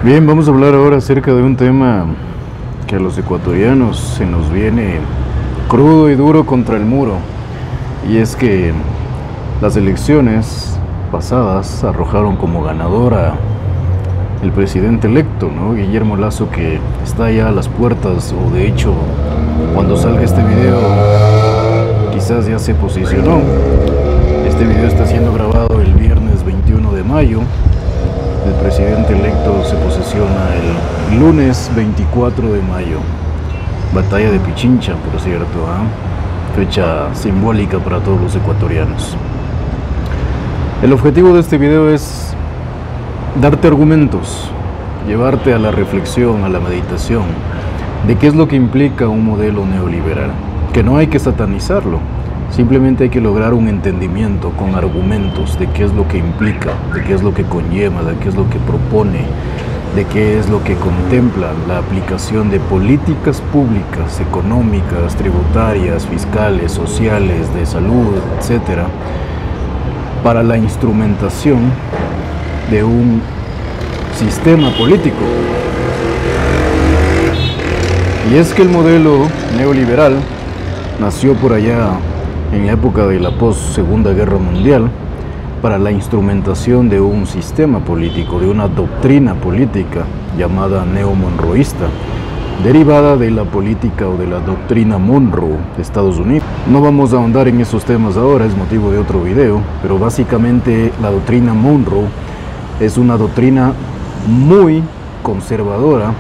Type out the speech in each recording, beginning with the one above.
Bien, vamos a hablar ahora acerca de un tema que a los ecuatorianos se nos viene crudo y duro contra el muro. Y es que las elecciones pasadas arrojaron como ganadora el presidente electo, ¿no? Guillermo Lasso, que está ya a las puertas, o de hecho, cuando salga este video, quizás ya se posicionó. Este video está siendo grabado el viernes 21 de mayo. El presidente electo se posesiona el lunes 24 de mayo. Batalla de Pichincha, por cierto, fecha simbólica para todos los ecuatorianos. El objetivo de este video es darte argumentos, llevarte a la reflexión, a la meditación, de qué es lo que implica un modelo neoliberal, que no hay que satanizarlo. Simplemente hay que lograr un entendimiento con argumentos de qué es lo que implica, de qué es lo que conlleva, de qué es lo que propone, de qué es lo que contempla la aplicación de políticas públicas, económicas, tributarias, fiscales, sociales, de salud, etcétera, para la instrumentación de un sistema político. Y es que el modelo neoliberal nació por allá en la época de la post-Segunda Guerra Mundial para la instrumentación de un sistema político, de una doctrina política llamada neo-monroísta, derivada de la política o de la doctrina Monroe de Estados Unidos. No vamos a ahondar en esos temas ahora, es motivo de otro video, pero básicamente la doctrina Monroe es una doctrina muy conservadora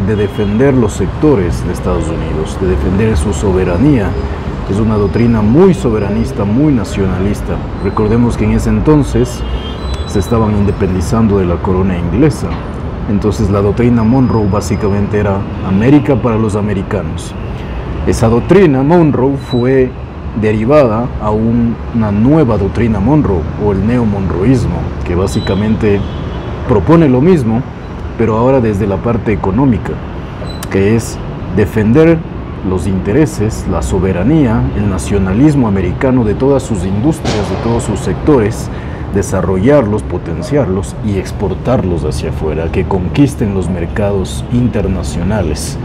de defender los sectores de Estados Unidos, de defender su soberanía. Es una doctrina muy soberanista, muy nacionalista. Recordemos que en ese entonces se estaban independizando de la corona inglesa. Entonces la doctrina Monroe básicamente era América para los americanos. Esa doctrina Monroe fue derivada a una nueva doctrina Monroe, o el neo-monroísmo, que básicamente propone lo mismo, pero ahora desde la parte económica, que es defender los intereses, la soberanía, el nacionalismo americano de todas sus industrias, de todos sus sectores, desarrollarlos, potenciarlos y exportarlos hacia afuera, que conquisten los mercados internacionales.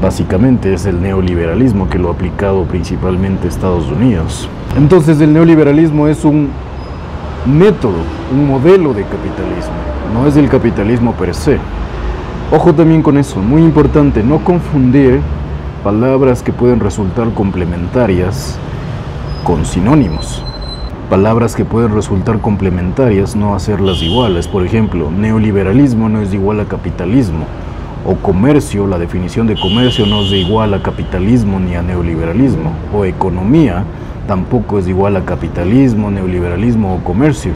Básicamente es el neoliberalismo, que lo ha aplicado principalmente Estados Unidos. Entonces el neoliberalismo es un método, un modelo de capitalismo, no es el capitalismo per se. Ojo también con eso, muy importante, no confundir palabras que pueden resultar complementarias con sinónimos. Palabras que pueden resultar complementarias, no hacerlas iguales. Por ejemplo, neoliberalismo no es igual a capitalismo. O comercio, la definición de comercio no es igual a capitalismo ni a neoliberalismo. O economía tampoco es igual a capitalismo, neoliberalismo o comercio.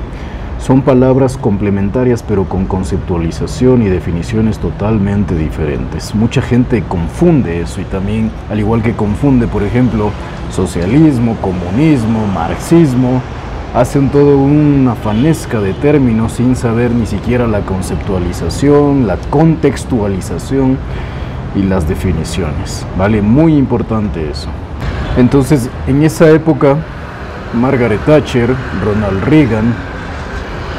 Son palabras complementarias, pero con conceptualización y definiciones totalmente diferentes. Mucha gente confunde eso, y también, al igual que confunde, por ejemplo, socialismo, comunismo, marxismo, hacen todo una fanesca de términos sin saber ni siquiera la conceptualización, la contextualización y las definiciones. ¿Vale? Muy importante eso. Entonces, en esa época, Margaret Thatcher, Ronald Reagan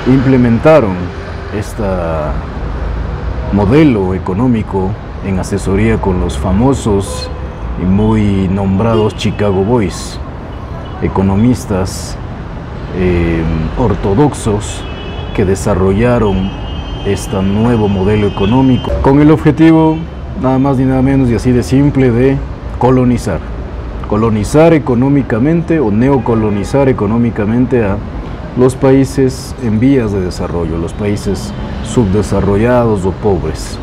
implementaron este modelo económico en asesoría con los famosos y muy nombrados Chicago Boys, economistas ortodoxos que desarrollaron este nuevo modelo económico con el objetivo, nada más ni nada menos, y así de simple, de colonizar económicamente o neocolonizar económicamente a los países en vías de desarrollo, los países subdesarrollados o pobres.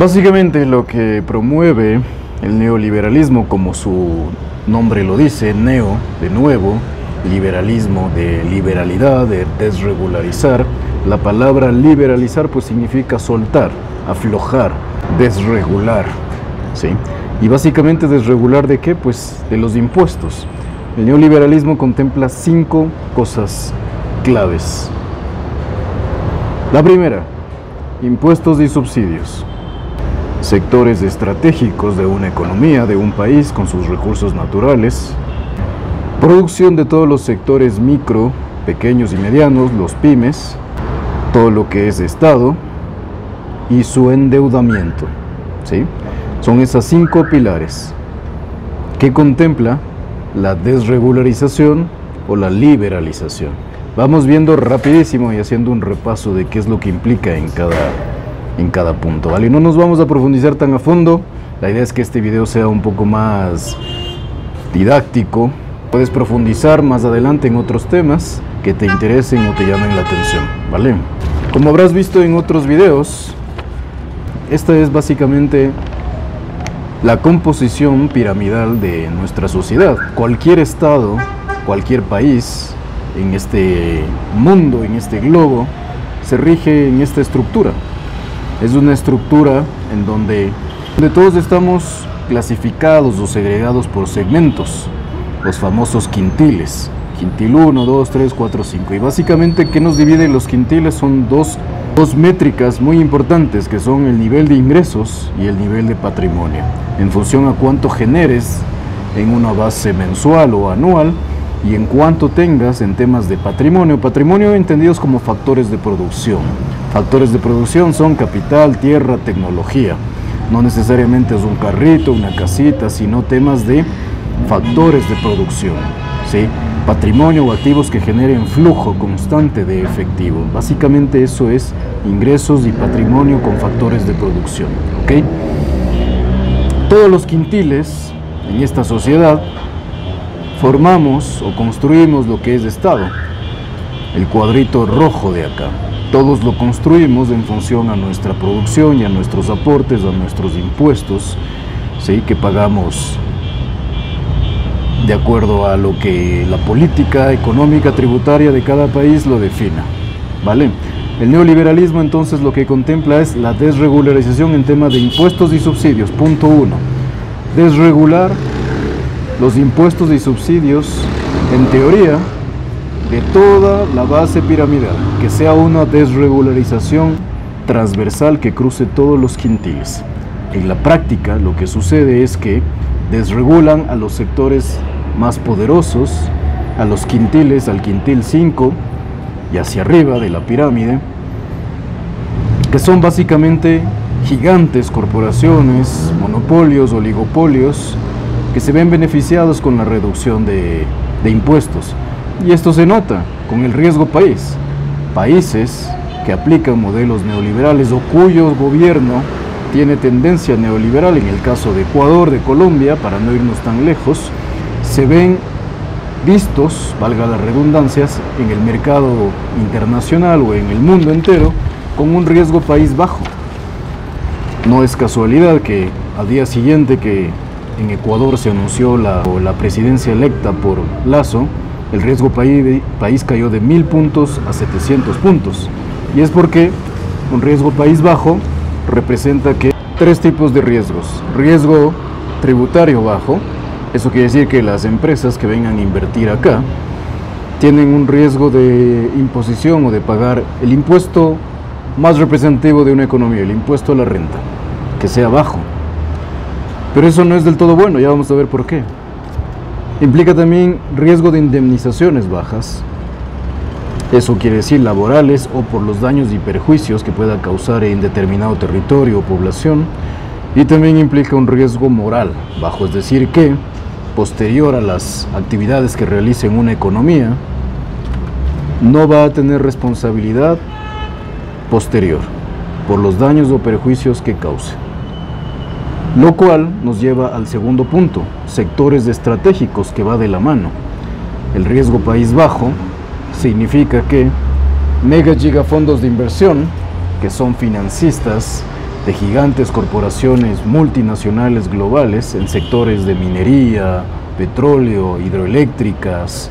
Básicamente lo que promueve el neoliberalismo, como su nombre lo dice, neo, de nuevo, liberalismo, de liberalidad, de desregularizar. La palabra liberalizar pues significa soltar, aflojar, desregular, ¿sí? Y básicamente desregular ¿de qué? Pues de los impuestos. El neoliberalismo contempla 5 cosas claves. La primera, impuestos y subsidios. Sectores estratégicos de una economía, de un país con sus recursos naturales. Producción de todos los sectores micro, pequeños y medianos, los pymes. Todo lo que es Estado. y su endeudamiento, ¿sí? Son esas 5 pilares que contempla la desregularización o la liberalización. Vamos viendo rapidísimo y haciendo un repaso de qué es lo que implica en cada punto, ¿vale? No nos vamos a profundizar tan a fondo. La idea es que este video sea un poco más didáctico. Puedes profundizar más adelante en otros temas que te interesen o te llamen la atención, ¿vale? Como habrás visto en otros videos, esta es básicamente la composición piramidal de nuestra sociedad. Cualquier estado, cualquier país en este mundo, en este globo, se rige en esta estructura. Es una estructura en donde todos estamos clasificados o segregados por segmentos, los famosos quintiles. Quintil 1, 2, 3, 4, 5. Y básicamente, ¿qué nos divide los quintiles? Son dos métricas muy importantes, que son el nivel de ingresos y el nivel de patrimonio, en función a cuánto generes en una base mensual o anual y en cuánto tengas en temas de patrimonio. Patrimonio entendidos como factores de producción. Factores de producción son capital, tierra, tecnología. No necesariamente es un carrito, una casita, sino temas de factores de producción, ¿sí? Patrimonio o activos que generen flujo constante de efectivo. Básicamente eso es ingresos y patrimonio con factores de producción, ¿ok? Todos los quintiles en esta sociedad formamos o construimos lo que es Estado, el cuadrito rojo de acá. Todos lo construimos en función a nuestra producción y a nuestros aportes, a nuestros impuestos, ¿sí? Que pagamos de acuerdo a lo que la política económica tributaria de cada país lo defina, ¿vale? El neoliberalismo entonces lo que contempla es la desregularización en tema de impuestos y subsidios. Punto 1. Desregular los impuestos y subsidios, en teoría, de toda la base piramidal, que sea una desregularización transversal que cruce todos los quintiles. En la práctica lo que sucede es que desregulan a los sectores más poderosos, a los quintiles, al quintil 5 y hacia arriba de la pirámide, que son básicamente gigantes corporaciones, monopolios, oligopolios, que se ven beneficiados con la reducción de impuestos. Y esto se nota con el riesgo país. Países que aplican modelos neoliberales o cuyo gobierno tiene tendencia neoliberal, en el caso de Ecuador, de Colombia, para no irnos tan lejos, se ven vistos, valga las redundancias, en el mercado internacional o en el mundo entero con un riesgo país bajo. No es casualidad que al día siguiente que en Ecuador se anunció la presidencia electa por Lasso, el riesgo país cayó de 1000 puntos a 700 puntos. Y es porque un riesgo país bajo representa que 3 tipos de riesgos. Riesgo tributario bajo, eso quiere decir que las empresas que vengan a invertir acá tienen un riesgo de imposición o de pagar el impuesto más representativo de una economía, el impuesto a la renta, que sea bajo. Pero eso no es del todo bueno, ya vamos a ver por qué. Implica también riesgo de indemnizaciones bajas. Eso quiere decir laborales o por los daños y perjuicios que pueda causar en determinado territorio o población. Y también implica un riesgo moral bajo, es decir que posterior a las actividades que realice en una economía, no va a tener responsabilidad posterior por los daños o perjuicios que cause. Lo cual nos lleva al segundo punto, sectores estratégicos, que va de la mano. El riesgo país bajo significa que mega gigafondos de inversión, que son financistas de gigantes corporaciones multinacionales globales en sectores de minería, petróleo, hidroeléctricas,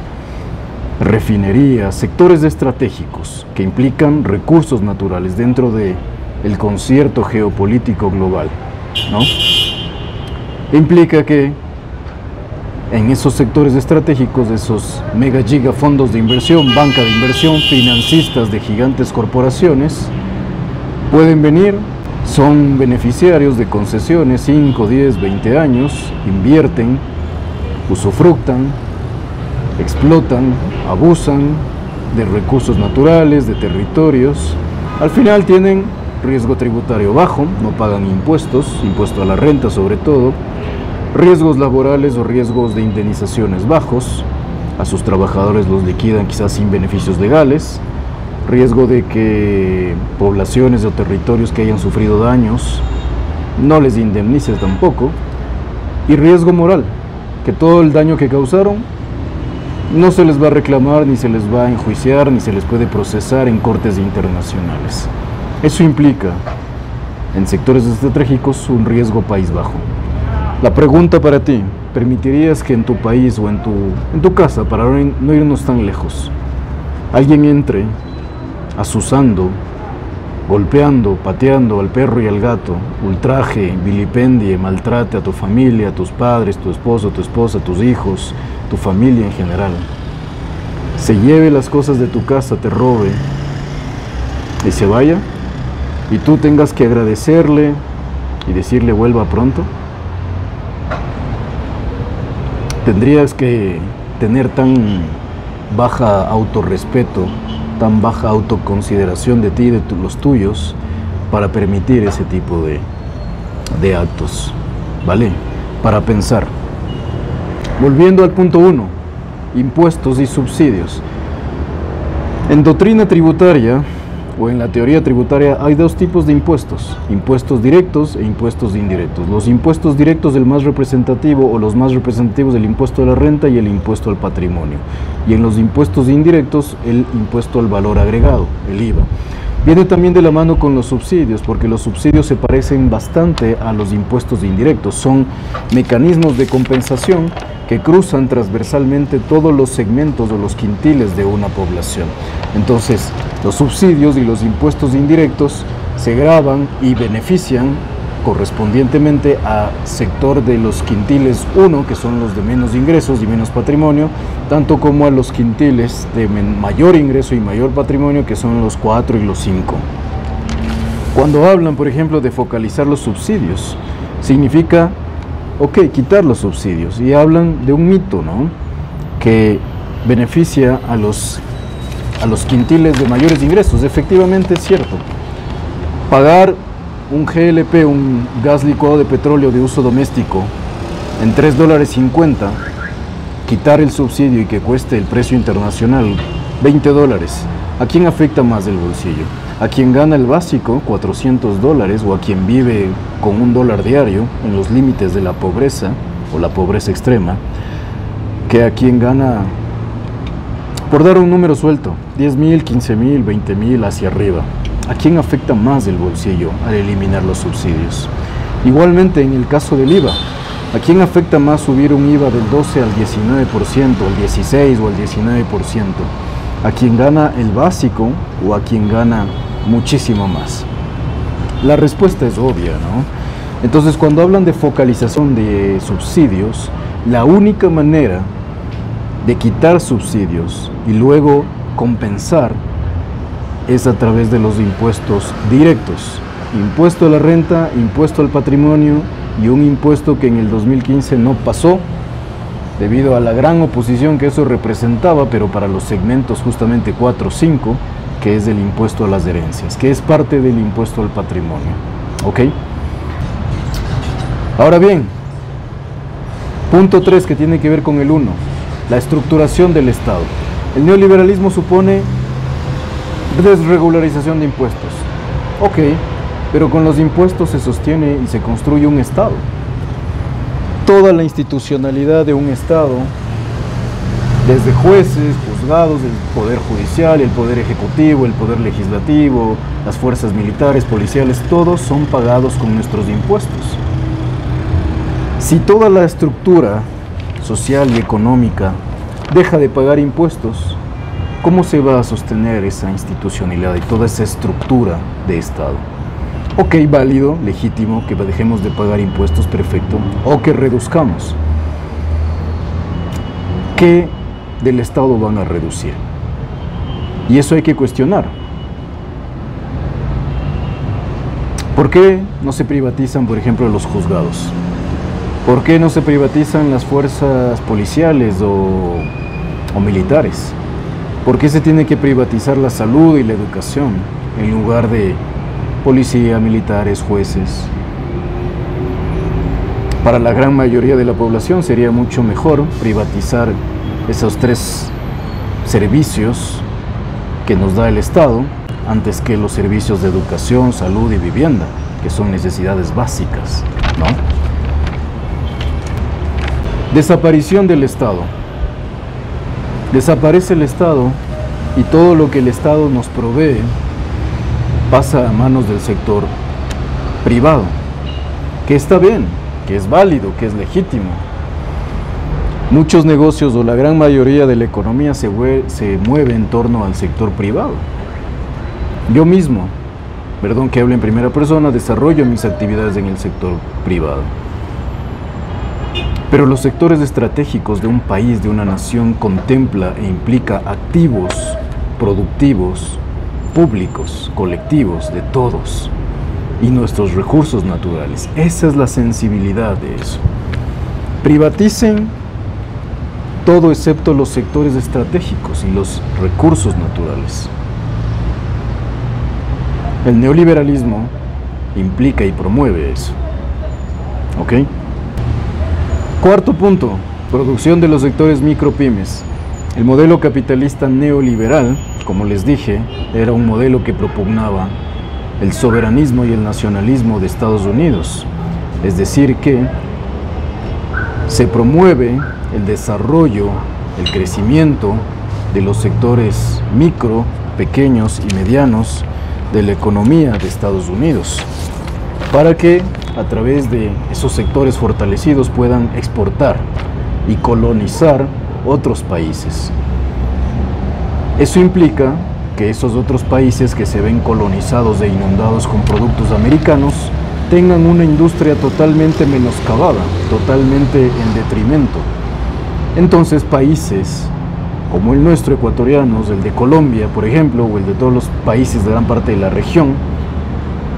refinerías, sectores estratégicos que implican recursos naturales dentro del concierto geopolítico global, ¿no? Implica que en esos sectores estratégicos, esos mega giga fondos de inversión, banca de inversión, financistas de gigantes corporaciones, pueden venir, son beneficiarios de concesiones 5, 10, 20 años, invierten, usufructan, explotan, abusan de recursos naturales, de territorios. Al final tienen riesgo tributario bajo, no pagan impuestos, impuesto a la renta sobre todo, riesgos laborales o riesgos de indemnizaciones bajos, a sus trabajadores los liquidan quizás sin beneficios legales, riesgo de que poblaciones o territorios que hayan sufrido daños no les indemnices tampoco, y riesgo moral, que todo el daño que causaron no se les va a reclamar, ni se les va a enjuiciar, ni se les puede procesar en cortes internacionales. Eso implica, en sectores estratégicos, un riesgo país bajo. La pregunta para ti: ¿permitirías que en tu país o en tu casa, para no irnos tan lejos, alguien entre asusando, golpeando, pateando al perro y al gato, ultraje, vilipendie, maltrate a tu familia, a tus padres, tu esposo, tu esposa, tus hijos, tu familia en general, se lleve las cosas de tu casa, te robe y se vaya, y tú tengas que agradecerle y decirle vuelva pronto? Tendrías que tener tan baja autorrespeto, tan baja autoconsideración de ti y de los tuyos para permitir ese tipo de actos, ¿vale? Para pensar. Volviendo al punto 1, impuestos y subsidios. En doctrina tributaria o en la teoría tributaria hay dos tipos de impuestos: impuestos directos e impuestos indirectos. Los impuestos directos, el más representativo o los más representativos, el impuesto a la renta y el impuesto al patrimonio. Y en los impuestos indirectos, el impuesto al valor agregado, el IVA. Viene también de la mano con los subsidios, porque los subsidios se parecen bastante a los impuestos indirectos. Son mecanismos de compensación que cruzan transversalmente todos los segmentos o los quintiles de una población. Entonces, los subsidios y los impuestos indirectos se gravan y benefician correspondientemente a sector de los quintiles 1, que son los de menos ingresos y menos patrimonio, tanto como a los quintiles de mayor ingreso y mayor patrimonio, que son los 4 y los 5. Cuando hablan, por ejemplo, de focalizar los subsidios, significa, ok, quitar los subsidios, y hablan de un mito, ¿no?, que beneficia a los quintiles de mayores ingresos. Efectivamente es cierto. Pagar un GLP, un gas licuado de petróleo de uso doméstico, en $3.50, quitar el subsidio y que cueste el precio internacional $20, ¿a quién afecta más el bolsillo? ¿A quien gana el básico, $400, o a quien vive con $1 diario en los límites de la pobreza o la pobreza extrema, que a quien gana, por dar un número suelto, 10.000, 15.000, 20.000 hacia arriba? ¿A quién afecta más el bolsillo al eliminar los subsidios? Igualmente en el caso del IVA, ¿a quién afecta más subir un IVA del 12 al 19%, al 16 o al 19%? ¿A quien gana el básico o a quien gana muchísimo más? La respuesta es obvia, ¿no? Entonces, cuando hablan de focalización de subsidios, la única manera de quitar subsidios y luego compensar es a través de los impuestos directos: impuesto a la renta, impuesto al patrimonio, y un impuesto que en el 2015 no pasó debido a la gran oposición que eso representaba, pero para los segmentos justamente 4 o 5, que es el impuesto a las herencias, que es parte del impuesto al patrimonio. ¿Ok? Ahora bien, punto 3, que tiene que ver con el 1, la estructuración del Estado. El neoliberalismo supone desregularización de impuestos. Ok, pero con los impuestos se sostiene y se construye un Estado. Toda la institucionalidad de un Estado, desde jueces, juzgados, el poder judicial, el poder ejecutivo, el poder legislativo, las fuerzas militares, policiales, todos son pagados con nuestros impuestos. Si toda la estructura social y económica deja de pagar impuestos, ¿cómo se va a sostener esa institucionalidad y toda esa estructura de Estado? Ok, válido, legítimo, que dejemos de pagar impuestos, perfecto, o que reduzcamos. ¿Qué del Estado van a reducir? Y eso hay que cuestionar. ¿Por qué no se privatizan, por ejemplo, los juzgados? ¿Por qué no se privatizan las fuerzas policiales o militares? ¿Por qué se tiene que privatizar la salud y la educación en lugar de policía, militares, jueces. Para la gran mayoría de la población sería mucho mejor privatizar esos 3 servicios que nos da el Estado antes que los servicios de educación, salud y vivienda, que son necesidades básicas, ¿no? Desaparición del Estado. Desaparece el Estado y todo lo que el Estado nos provee pasa a manos del sector privado, que está bien, que es válido, que es legítimo. Muchos negocios o la gran mayoría de la economía se mueve en torno al sector privado. Yo mismo, perdón que hable en primera persona, desarrollo mis actividades en el sector privado. Pero los sectores estratégicos de un país, de una nación, contempla e implica activos productivos, públicos, colectivos, de todos, y nuestros recursos naturales. Esa es la sensibilidad de eso. Privaticen todo excepto los sectores estratégicos y los recursos naturales. El neoliberalismo implica y promueve eso. ¿Ok? Cuarto punto, producción de los sectores micropymes. El modelo capitalista neoliberal, como les dije, era un modelo que propugnaba el soberanismo y el nacionalismo de Estados Unidos. Es decir, que se promueve el desarrollo, el crecimiento de los sectores micro, pequeños y medianos de la economía de Estados Unidos, para que a través de esos sectores fortalecidos puedan exportar y colonizar otros países. Eso implica que esos otros países que se ven colonizados e inundados con productos americanos tengan una industria totalmente menoscabada, totalmente en detrimento. Entonces países como el nuestro, ecuatorianos, el de Colombia, por ejemplo, o el de todos los países de gran parte de la región,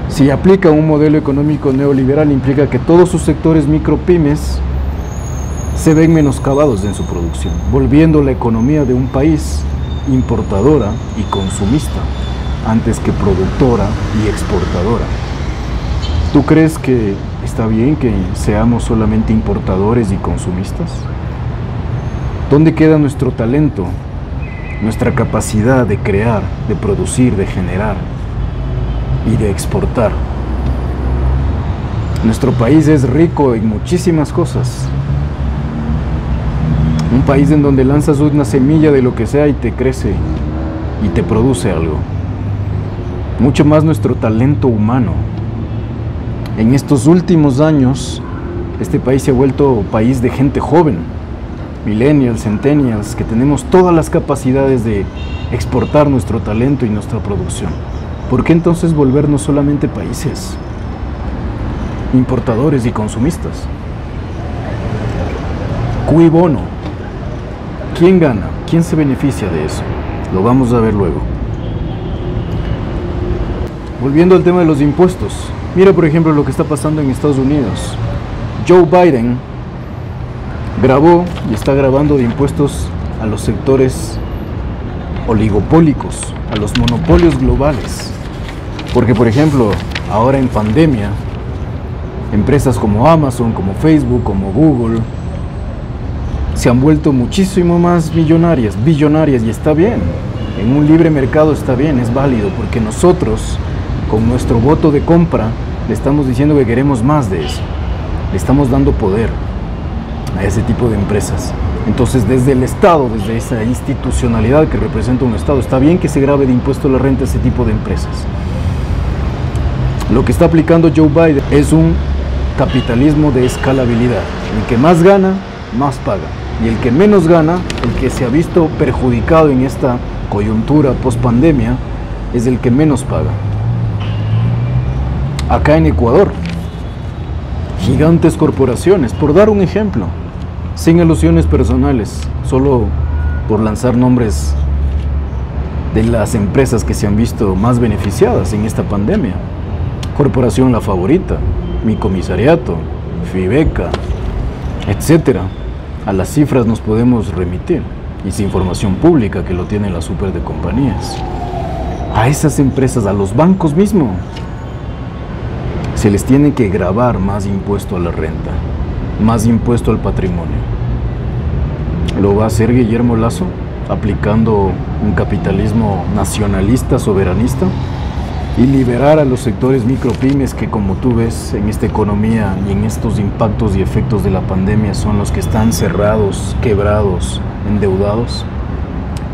si aplica un modelo económico neoliberal, implica que todos sus sectores micropymes se ven menoscabados en su producción, volviendo la economía de un país importadora y consumista, antes que productora y exportadora. ¿Tú crees que está bien que seamos solamente importadores y consumistas? ¿Dónde queda nuestro talento, nuestra capacidad de crear, de producir, de generar y de exportar? Nuestro país es rico en muchísimas cosas. Un país en donde lanzas una semilla de lo que sea y te crece y te produce algo. Mucho más nuestro talento humano. En estos últimos años, este país se ha vuelto país de gente joven, millennials, centennials, que tenemos todas las capacidades de exportar nuestro talento y nuestra producción. ¿Por qué entonces volvernos solamente países importadores y consumistas? Cui bono. ¿Quién gana? ¿Quién se beneficia de eso? Lo vamos a ver luego. Volviendo al tema de los impuestos. Mira, por ejemplo, lo que está pasando en Estados Unidos. Joe Biden grabó y está grabando de impuestos a los sectores oligopólicos, a los monopolios globales. Porque, por ejemplo, ahora en pandemia, empresas como Amazon, como Facebook, como Google, se han vuelto muchísimo más billonarias, y está bien. En un libre mercado está bien, es válido, porque nosotros, con nuestro voto de compra, le estamos diciendo que queremos más de eso. Le estamos dando poder a ese tipo de empresas. Entonces, desde el Estado, desde esa institucionalidad que representa un Estado, está bien que se grave de impuesto a la renta a ese tipo de empresas. Lo que está aplicando Joe Biden es un capitalismo de escalabilidad. El que más gana, más paga. Y el que menos gana, el que se ha visto perjudicado en esta coyuntura post-pandemia, es el que menos paga. Acá en Ecuador, gigantes corporaciones, por dar un ejemplo, sin alusiones personales, solo por lanzar nombres de las empresas que se han visto más beneficiadas en esta pandemia. Corporación La Favorita, Mi Comisariato, Fibeca, etcétera. A las cifras nos podemos remitir, y es información pública que lo tienen las super de compañías. A esas empresas, a los bancos mismos, se les tiene que gravar más impuesto a la renta, más impuesto al patrimonio. ¿Lo va a hacer Guillermo Lasso aplicando un capitalismo nacionalista, soberanista, y liberar a los sectores micropymes que, como tú ves en esta economía y en estos impactos y efectos de la pandemia, son los que están cerrados, quebrados, endeudados?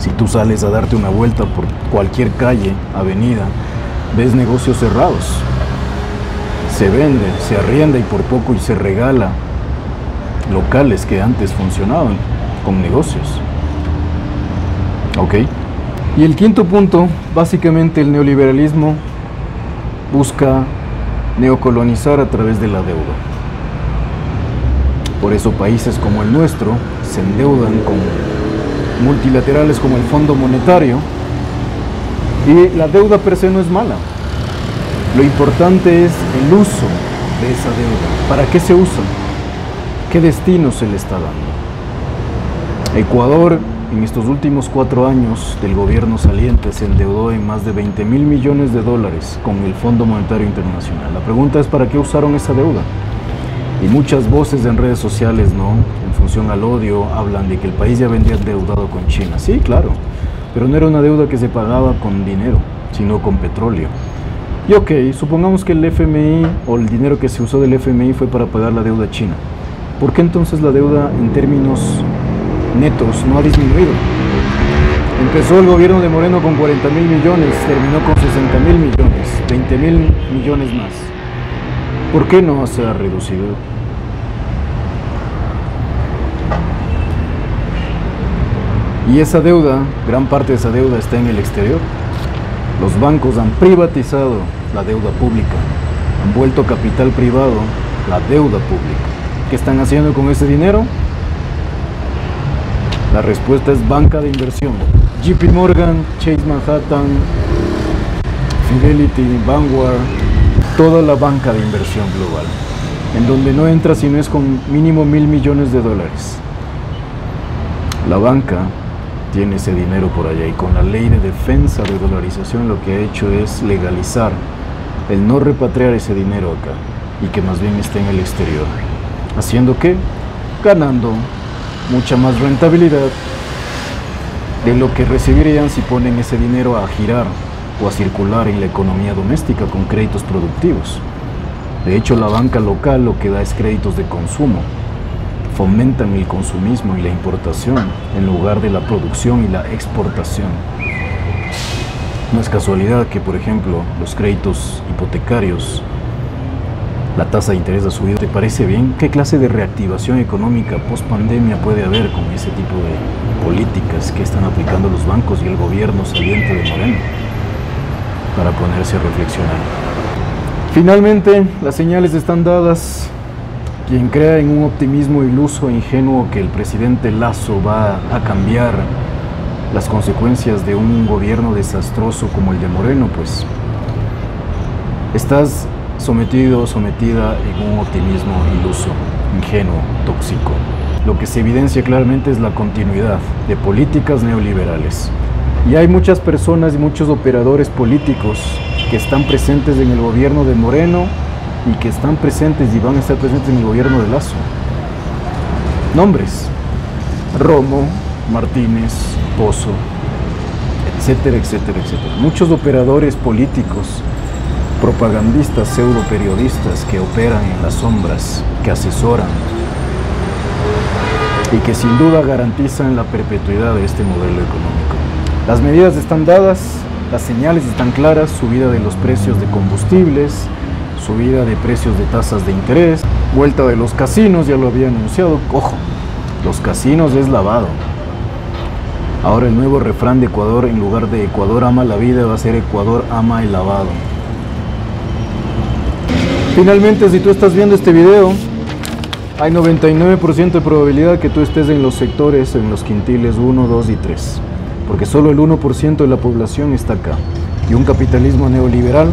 Si tú sales a darte una vuelta por cualquier calle, avenida, ves negocios cerrados. Se vende, se arrienda y por poco y se regala locales que antes funcionaban con negocios. ¿Ok? Y el quinto punto, básicamente el neoliberalismo busca neocolonizar a través de la deuda. Por eso países como el nuestro se endeudan con multilaterales como el Fondo Monetario, y la deuda per se no es mala. Lo importante es el uso de esa deuda. ¿Para qué se usa? ¿Qué destino se le está dando? Ecuador, en estos últimos 4 años del gobierno saliente, se endeudó en más de 20.000 millones de dólares con el Fondo Monetario Internacional. La pregunta es, ¿para qué usaron esa deuda? Y muchas voces en redes sociales, ¿no?, en función al odio, hablan de que el país ya vendría endeudado con China. Sí, claro, pero no era una deuda que se pagaba con dinero, sino con petróleo. Y ok, supongamos que el FMI o el dinero que se usó del FMI fue para pagar la deuda china. ¿Por qué entonces la deuda en términos netos no ha disminuido? Empezó el gobierno de Moreno con 40.000 millones, terminó con 60.000 millones, 20.000 millones más. ¿Por qué no se ha reducido? Y esa deuda, gran parte de esa deuda está en el exterior. Los bancos han privatizado la deuda pública, han vuelto capital privado la deuda pública. ¿Qué están haciendo con ese dinero? La respuesta es banca de inversión. JP Morgan, Chase Manhattan, Fidelity, Vanguard, toda la banca de inversión global, en donde no entra si no es con mínimo 1.000 millones de dólares. La banca tiene ese dinero por allá, y con la ley de defensa de dolarización lo que ha hecho es legalizar el no repatriar ese dinero acá y que más bien esté en el exterior. ¿Haciendo qué? Ganando mucha más rentabilidad de lo que recibirían si ponen ese dinero a girar o a circular en la economía doméstica con créditos productivos. De hecho, la banca local lo que da es créditos de consumo. Fomentan el consumismo y la importación en lugar de la producción y la exportación. No es casualidad que, por ejemplo, los créditos hipotecarios, la tasa de interés ha subido. ¿Te parece bien? ¿Qué clase de reactivación económica post-pandemia puede haber con ese tipo de políticas que están aplicando los bancos y el gobierno saliente de Moreno? Para ponerse a reflexionar. Finalmente, las señales están dadas. Quien crea en un optimismo iluso e ingenuo que el presidente Lasso va a cambiar las consecuencias de un gobierno desastroso como el de Moreno, pues estás sometido o sometida en un optimismo iluso, ingenuo, tóxico. Lo que se evidencia claramente es la continuidad de políticas neoliberales. Y hay muchas personas y muchos operadores políticos que están presentes en el gobierno de Moreno y que están presentes y van a estar presentes en el gobierno de Lasso. Nombres: Romo, Martínez, Pozo, etcétera, etcétera, etcétera. Muchos operadores políticos, propagandistas, pseudo periodistas que operan en las sombras, que asesoran y que sin duda garantizan la perpetuidad de este modelo económico. Las medidas están dadas, las señales están claras: subida de los precios de combustibles, subida de precios de tasas de interés, vuelta de los casinos, ya lo había anunciado. Ojo, los casinos es lavado. Ahora el nuevo refrán de Ecuador, en lugar de Ecuador ama la vida, va a ser Ecuador ama el lavado. Finalmente, si tú estás viendo este video, hay 99% de probabilidad que tú estés en los sectores, en los quintiles 1, 2 y 3, porque solo el 1% de la población está acá, y un capitalismo neoliberal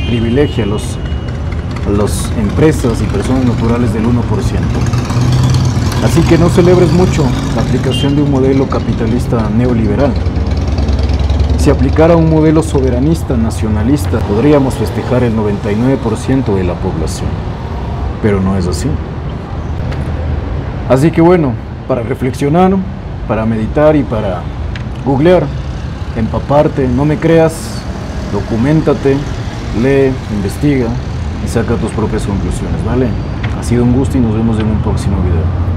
privilegia a las empresas y personas naturales del 1%. Así que no celebres mucho la aplicación de un modelo capitalista neoliberal. Si aplicara un modelo soberanista, nacionalista, podríamos festejar el 99% de la población. Pero no es así. Así que bueno, para reflexionar, para meditar y para googlear, empaparte, no me creas, documéntate, lee, investiga y saca tus propias conclusiones, ¿vale? Ha sido un gusto y nos vemos en un próximo video.